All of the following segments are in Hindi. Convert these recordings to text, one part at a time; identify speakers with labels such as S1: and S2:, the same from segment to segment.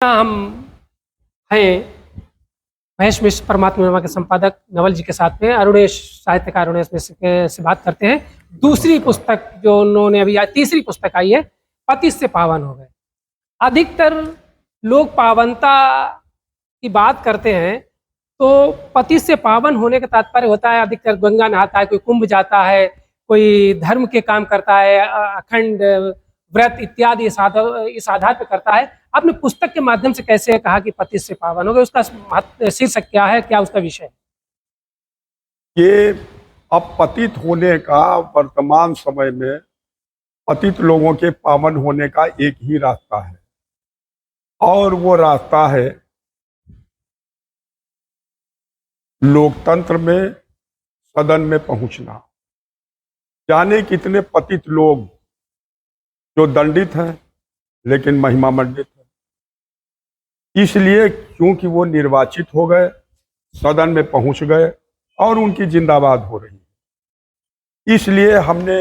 S1: हम हैं महेश मिश्र परमात्मा वर्मा के संपादक नवल जी के साथ में अरुणेश साहित्यकार अरुणेश मिश्र से बात करते हैं। दूसरी पुस्तक जो उन्होंने अभी तीसरी पुस्तक आई है, पति से पावन हो गए। अधिकतर लोग पावनता की बात करते हैं तो पति से पावन होने का तात्पर्य होता है अधिकतर गंगा नहाता है, कोई कुंभ जाता है, कोई धर्म के काम करता है, अखंड व्रत इत्यादि इस आधार पर करता है। आपने पुस्तक के माध्यम से कैसे कहा कि पति से पावन हो गए, उसका शीर्षक क्या है, क्या उसका विषय है?
S2: ये अब पतित होने का वर्तमान समय में पतित लोगों के पावन होने का एक ही रास्ता है और वो रास्ता है लोकतंत्र में, सदन में पहुंचना। जाने कितने पतित लोग जो दंडित हैं लेकिन महिमा मंडित है, इसलिए क्योंकि वो निर्वाचित हो गए, सदन में पहुंच गए और उनकी जिंदाबाद हो रही है। इसलिए हमने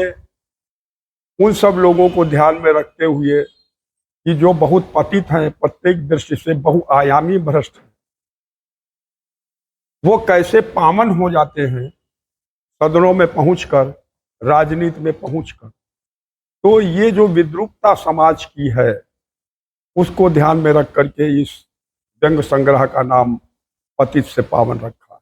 S2: उन सब लोगों को ध्यान में रखते हुए कि जो बहुत पतित हैं, प्रत्येक दृष्टि से बहुआयामी भ्रष्ट हैं, वो कैसे पावन हो जाते हैं सदनों में पहुंचकर, राजनीति में पहुंचकर। तो ये जो विद्रूपता समाज की है उसको ध्यान में रख करके इस व्यंग्य संग्रह का नाम पतित से पावन रखा।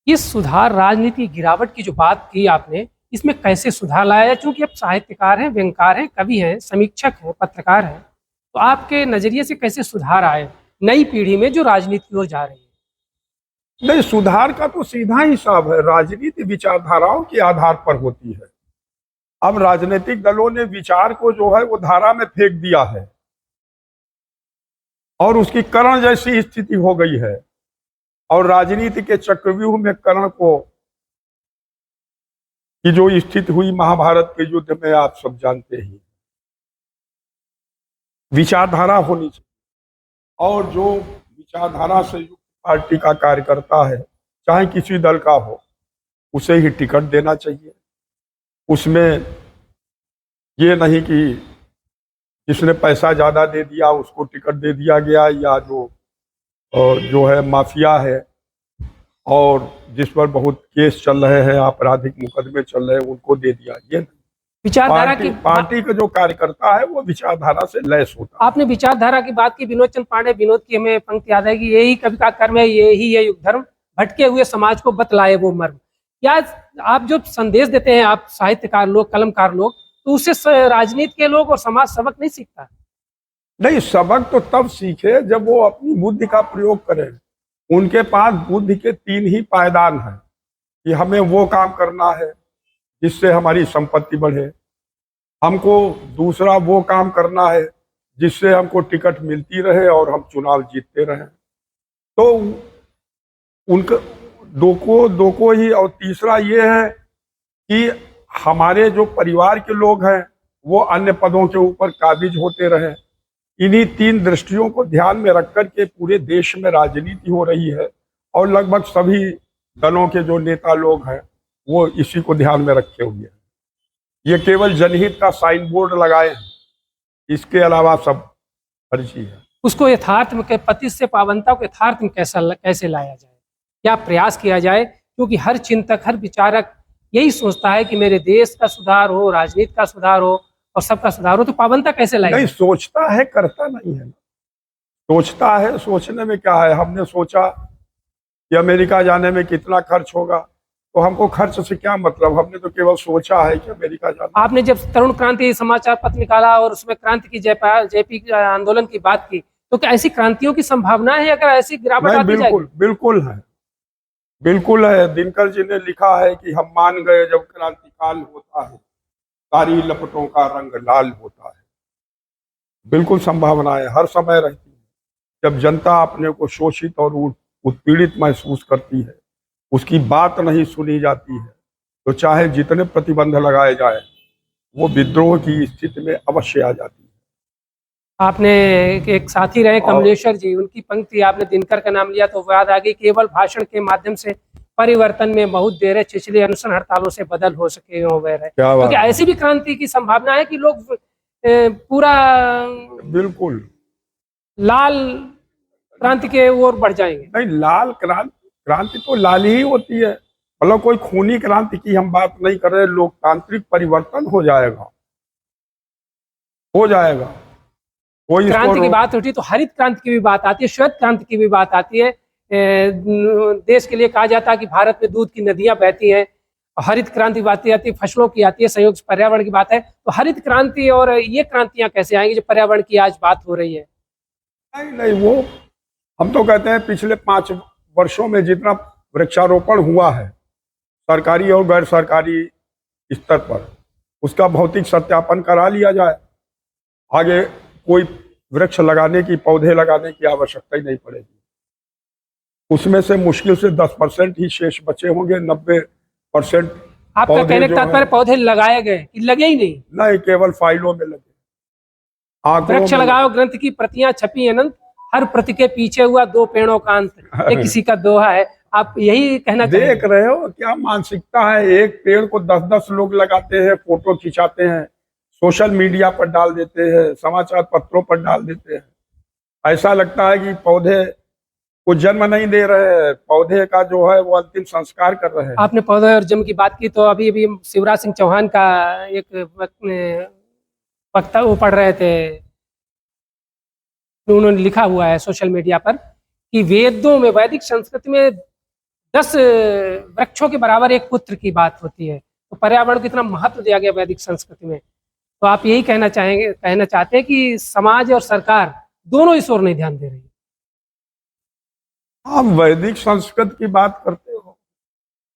S1: ये सुधार, राजनीति गिरावट की जो बात की आपने, इसमें कैसे सुधार लाया जाए? क्योंकि आप साहित्यकार हैं, व्यंग्यकार हैं, कवि हैं, समीक्षक हैं, पत्रकार हैं, तो आपके नजरिए से कैसे सुधार आए नई पीढ़ी में जो राजनीति की ओर जा रही है?
S2: नहीं, सुधार का तो सीधा हिसाब है, राजनीति विचारधाराओं के आधार पर होती है। अब राजनीतिक दलों ने विचार को जो है वो धारा में फेंक दिया है और उसकी कर्ण जैसी स्थिति हो गई है। और राजनीति के चक्रव्यूह में कर्ण को की जो स्थिति हुई महाभारत के युद्ध में, आप सब जानते ही। विचारधारा होनी चाहिए और जो विचारधारा से युक्त पार्टी का कार्यकर्ता है, चाहे किसी दल का हो, उसे ही टिकट देना चाहिए। उसमें ये नहीं कि जिसने पैसा ज्यादा दे दिया उसको टिकट दे दिया गया, या जो है माफिया है और जिस पर बहुत केस चल रहे हैं, आपराधिक मुकदमे चल रहे हैं, उनको दे दिया। ये नहीं,
S1: विचारधारा की
S2: पार्टी का जो कार्यकर्ता है वो विचारधारा से लैस होता है।
S1: आपने विचारधारा की बात की, विनोद चंद पांडे, विनोद की हमें पंक्ति याद है कि यही कवि का कर्म है, यही है युग धर्म, भटके हुए समाज को बतलाए वो मर्म। क्या आप जो संदेश देते हैं, आप साहित्यकार लोग, कलमकार लोग, तो उससे राजनीति के लोग और समाज सबक नहीं सीखता?
S2: नहीं, सबक तो तब सीखे जब वो अपनी बुद्धि का प्रयोग करें। उनके पास बुद्धि के तीन ही पायदान हैं कि हमें वो काम करना है जिससे हमारी संपत्ति बढ़े, हमको दूसरा वो काम करना है जिससे हमको टिकट मिलती रहे और हम चुनाव जीतते रहें। तो उनका दो को ही, और तीसरा ये है कि हमारे जो परिवार के लोग हैं वो अन्य पदों के ऊपर काबिज होते रहे। इन्हीं तीन दृष्टियों को ध्यान में रख कर के पूरे देश में राजनीति हो रही है और लगभग सभी दलों के जो नेता लोग हैं वो इसी को ध्यान में रखे हुए हैं। ये केवल जनहित का साइन बोर्ड लगाए हैं, इसके अलावा सब फर्जी है।
S1: उसको यथार्थ में, पति से पावनता को यथार्थ में कैसे लाया जाए, क्या प्रयास किया जाए? क्योंकि हर चिंतक, हर विचारक यही सोचता है कि मेरे देश का सुधार हो, राजनीति का सुधार हो और सबका सुधार हो, तो पावनता कैसे लाए?
S2: नहीं, सोचता है, करता नहीं है। सोचता है, सोचने में क्या है? हमने सोचा कि अमेरिका जाने में कितना खर्च होगा, तो हमको खर्च से क्या मतलब, हमने तो केवल सोचा है कि अमेरिका जाना।
S1: आपने जब तरुण क्रांति समाचार पत्र निकाला और उसमें क्रांति की जेपी आंदोलन की बात की, तो क्या ऐसी क्रांतियों की संभावना है अगर ऐसी गिरावट आती जाएगी?
S2: बिल्कुल बिल्कुल है, बिल्कुल है। दिनकर जी ने लिखा है कि हम मान गए जब क्रांतिकाल होता है, सारी लपटों का रंग लाल होता है। बिल्कुल संभावनाएं हर समय रहती है। जब जनता अपने को शोषित और उत्पीड़ित महसूस करती है, उसकी बात नहीं सुनी जाती है, तो चाहे जितने प्रतिबंध लगाए जाए वो विद्रोह की स्थिति में अवश्य आ जाती है।
S1: आपने एक साथी रहे कमलेश्वर जी, उनकी पंक्ति आपने दिनकर का नाम लिया तो याद आ गई, केवल भाषण के माध्यम से परिवर्तन में बहुत देर है, छिछली अनशन हड़तालों से बदल हो सके हो वह। तो क्या ऐसी भी क्रांति की संभावना है कि लोग पूरा
S2: बिल्कुल
S1: लाल क्रांति के ओर बढ़ जाएंगे।
S2: नहीं, लाल क्रांति तो लाल ही होती है, मतलब कोई खूनी क्रांति की हम बात नहीं कर रहे। लोकतांत्रिक परिवर्तन हो जाएगा, कोई इसको
S1: क्रांति की बात उठी तो हरित क्रांति की भी बात आती है, श्वेत क्रांति की भी बात आती है। देश के लिए कहा जाता है कि भारत में दूध की नदियां बहती हैं। हरित क्रांति बात आती है, फसलों की आती है, संयोग से पर्यावरण की बात है। तो हरित क्रांति और ये क्रांतियां कैसे आएंगी जो पर्यावरण की आज बात हो रही है?
S2: नहीं, वो हम तो कहते हैं पिछले 5 वर्षों में जितना वृक्षारोपण हुआ है सरकारी और गैर सरकारी स्तर पर, उसका भौतिक सत्यापन करा लिया जाए। आगे कोई वृक्ष लगाने की, पौधे लगाने की आवश्यकता ही नहीं पड़ेगी। उसमें से मुश्किल से 10% ही शेष बचे होंगे, 90%
S1: आपका कहने का तात्पर्य पौधे लगाए गए कि लगे ही नहीं?
S2: नहीं, केवल फाइलों में लगे।
S1: वृक्ष लगाओ ग्रंथ की प्रतियां छपी अनंत, हर प्रति के पीछे हुआ 2 पेड़ों का अंत, ये किसी का दोहा है। आप यही कहना
S2: देख रहे हो क्या मानसिकता है? एक पेड़ को 10-10 लोग लगाते हैं, फोटो खिंचाते हैं, सोशल मीडिया पर डाल देते हैं, समाचार पत्रों पर डाल देते हैं। ऐसा लगता है कि पौधे को जन्म नहीं दे रहे हैं, पौधे का जो है वो अंतिम संस्कार कर रहे हैं।
S1: आपने पौधे और जन्म की बात की तो अभी अभी शिवराज सिंह चौहान का एक वक्ता वो पढ़ रहे थे, उन्होंने लिखा हुआ है सोशल मीडिया पर कि वेदों में, वैदिक संस्कृति में 10 वृक्षों के बराबर एक पुत्र की बात होती है। तो पर्यावरण को इतना महत्व दिया गया वैदिक संस्कृति में। तो आप यही कहना चाहते हैं कि समाज और सरकार दोनों इस ओर नहीं ध्यान दे रही?
S2: आप वैदिक संस्कृत की बात करते हो,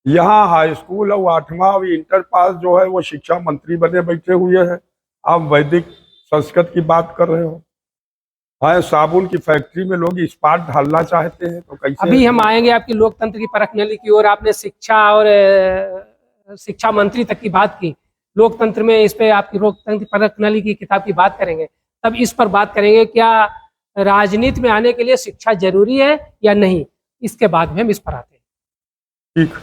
S2: यहाँ हाई स्कूल और 8वां और इंटर पास जो है वो शिक्षा मंत्री बने बैठे हुए हैं, आप वैदिक संस्कृत की बात कर रहे हो। हाँ, साबुन की फैक्ट्री में लोग इस्पात ढालना चाहते हैं तो कैसे?
S1: अभी हम आएंगे आपकी लोकतंत्र की परख नली की ओर। आपने शिक्षा और शिक्षा मंत्री तक की बात की, लोकतंत्र में इस पे आपकी लोकतंत्र परख नली की किताब की बात करेंगे, तब इस पर बात करेंगे क्या राजनीति में आने के लिए शिक्षा जरूरी है या नहीं। इसके बाद में हम इस पर आते हैं।
S2: ठीक।